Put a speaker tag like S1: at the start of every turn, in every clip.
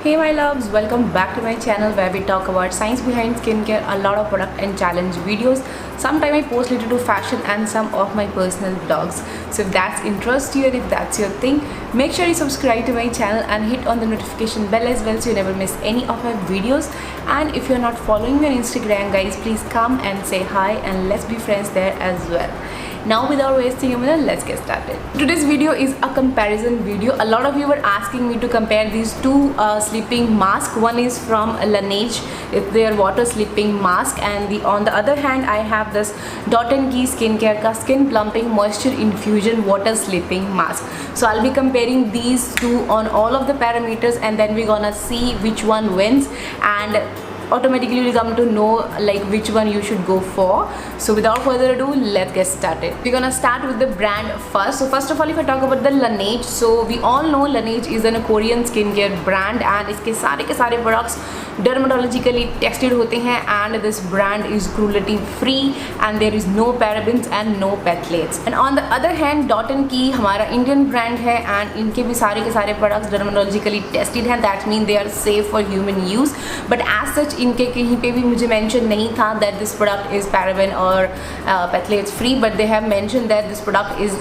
S1: Hey my loves, welcome back to my channel where we talk about science behind skincare, a lot of product and challenge videos. Sometimes I post related to fashion and some of my personal vlogs. So if that's interest you and if that's your thing, make sure you subscribe to my channel and hit on the notification bell as well so you never miss any of my videos. And if you're not following me on Instagram, guys, please come and say hi and let's be friends there as well. Now without wasting a minute, let's get started. Today's video is a comparison video. A lot of you were asking me to compare these two sleeping masks. One is from Laneige, it's their water sleeping mask, and on the other hand I have this Dot & Key skincare ka skin plumping moisture infusion water sleeping mask. So I'll be comparing these two on all of the parameters and then we're gonna see which one wins, and automatically you'll come to know like which one you should go for. So without further ado, let's get started. We're gonna start with the brand first. So first of all, if I talk about the Laneige, so we all know Laneige is a Korean skincare brand and इसके सारे के सारे products dermatologically tested होते हैं, and this brand is cruelty free and there is no parabens and no phthalates. And on the other hand, Dot & Key हमारा Indian brand है and इनके भी सारे के सारे products dermatologically tested हैं. That means they are safe for human use. But as such इनके कहीं पे भी मुझे mention नहीं था that this product is paraben or phthalates free, but they have mentioned that this product is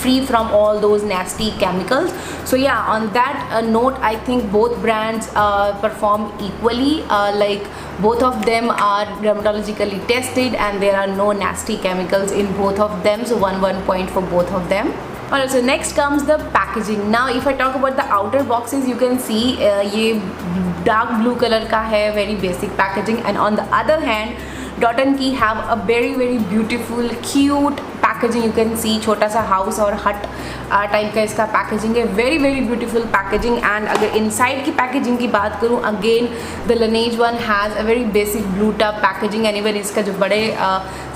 S1: free from all those nasty chemicals. So yeah, on that note, I think both brands perform equally. Like both of them are dermatologically tested and there are no nasty chemicals in both of them. So one point for both of them. Alright, so next comes the packaging. Now if I talk about the outer boxes, you can see ये dark blue color का है, very basic packaging, and on the other hand Dot & Key have a very beautiful cute packaging. You can see छोटा सा house और hut type का इसका packaging है, very beautiful packaging. And अगर inside की पैकेजिंग की बात करूँ, again the Laneige one has a very basic blue tub packaging, and even इसका जो बड़े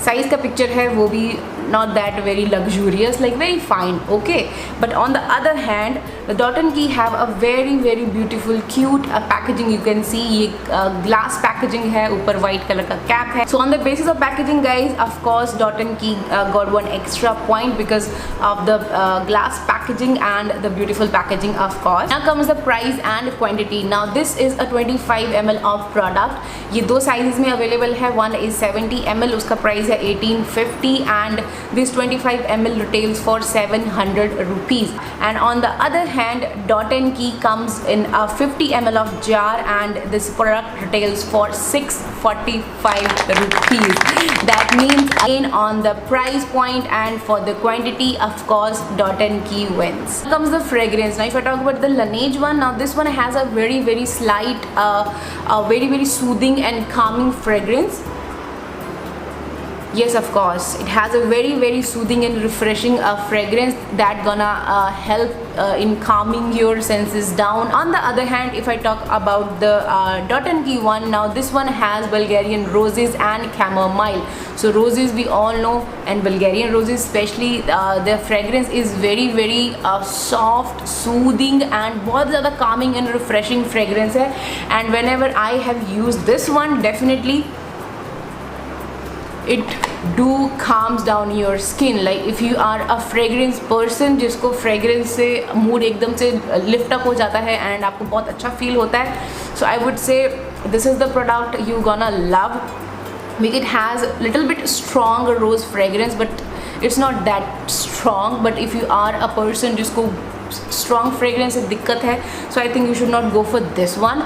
S1: साइज़ का पिक्चर है वो भी not that very luxurious, like very fine, okay. But on the other hand, the Dot & Key have a very beautiful cute packaging. You can see ये glass packaging है, ऊपर white color का cap है. So on the basis of packaging, guys, of course Dot & Key got one extra point because of the glass packaging and the beautiful packaging, of course. Now comes the price and quantity. Now this is a 25 ml of product. ये दो sizes में available है. One is 70 ml, उसका price है 1850, and this 25 ml retails for 700 rupees. And on the other hand, Dot & Key comes in a 50 ml of jar and this product retails for 645 rupees. That means again on the price point and for the quantity, of course Dot & Key wins. Now comes the fragrance. Now if I talk about the Laneige one, now this one has a very slight very soothing and calming fragrance. Yes, of course, it has a very soothing and refreshing fragrance that gonna help in calming your senses down. On the other hand, if I talk about the Dot & Key one, now this one has Bulgarian roses and chamomile. So roses we all know, and Bulgarian roses especially, their fragrance is very soft, soothing and बहुत ज़्यादा calming and refreshing fragrance है. And whenever I have used this one, definitely it do calms down your skin. Like if you are a fragrance person जिसको fragrance से mood एकदम से lift up हो जाता है and आपको बहुत अच्छा feel होता है, so I would say this is the product you gonna love because it has little bit strong rose fragrance, but it's not that strong. But if you are a person जिसको strong fragrance से दिक्कत है, so I think you should not go for this one.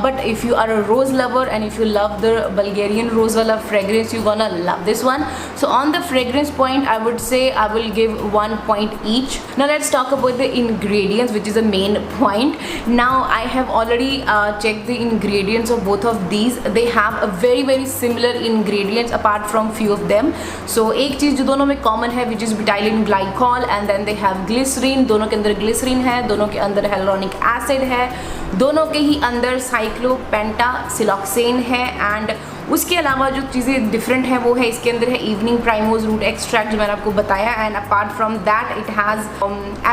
S1: But if you are a rose lover and if you love the Bulgarian rose wala fragrance, you gonna love this one. So on the fragrance point, I would say I will give 1 point each. Now let's talk about the ingredients, which is the main point. Now I have already checked the ingredients of both of these. They have a very similar ingredients apart from few of them. So एक चीज़ जो दोनों में common है, which is butylene glycol, and then they have glycerin. दोनों के अंदर glycerine है, दोनों के अंदर hyaluronic acid है, दोनों के ही अंदर साइक्लोपेंटासिलॉक्सेन है, एंड उसके अलावा जो चीज़ें डिफरेंट है वो है इसके अंदर है इवनिंग प्राइमोज रूट एक्सट्रैक्ट जो मैंने आपको बताया, and apart from that it has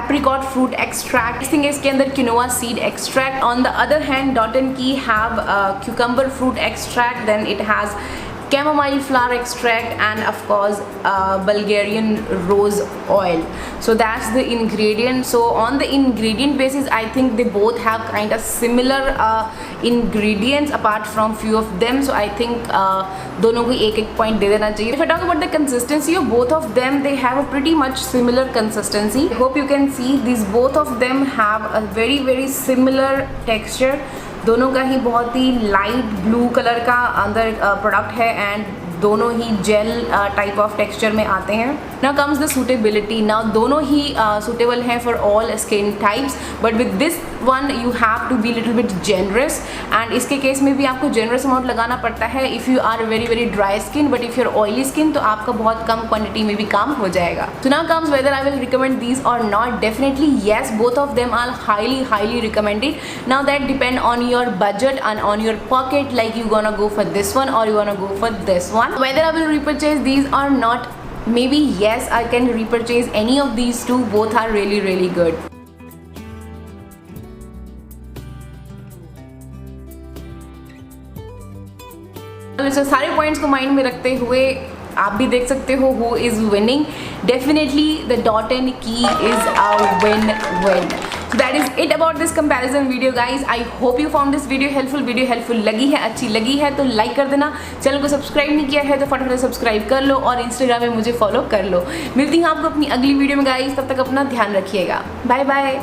S1: apricot fruit extract. I think इसके अंदर quinoa seed extract. On the other hand Dot & Key have cucumber fruit extract, then it has chamomile flower extract, and of course Bulgarian rose oil. So that's the ingredient. So on the ingredient basis, I think they both have kind of similar ingredients apart from few of them. So I think दोनों को एक point दे देना चाहिए. If I talk about the consistency of both of them, they have a pretty much similar consistency. I hope you can see these both of them have a very similar texture. दोनों का ही बहुत ही light blue colour का अंदर product है and दोनों ही gel type of texture में आते हैं. Now comes the suitability. Now दोनों ही सूटेबल हैं for all skin types, but with this one you have to be little bit generous, and इसके केस में भी आपको जेनरस अमाउंट लगाना पड़ता है if you are very dry skin. But if you're oily skin तो आपका बहुत कम क्वान्टिटी में भी काम हो जाएगा. So now comes whether I will recommend these or not. Definitely yes, both of them are highly recommended. Now that depend on your budget and on your pocket, like you gonna go for this one or you gonna go for this one. Whether I will repurchase these or not, maybe yes, I can repurchase any of these two. Both are really good. तो सारे points को mind में रखते हुए आप भी देख सकते हो who is winning. Definitely the Dot & Key is a win-win. So that is it about this comparison video guys. I hope you found this video helpful. Video helpful लगी है, अच्छी लगी है तो लाइक कर देना. चैनल को सब्सक्राइब नहीं किया है तो फटाफट सब्सक्राइब कर लो और इंस्टाग्राम में मुझे फॉलो कर लो. मिलती हूँ आपको अपनी अगली वीडियो में गाइस. तब तक अपना ध्यान रखिएगा. Bye bye.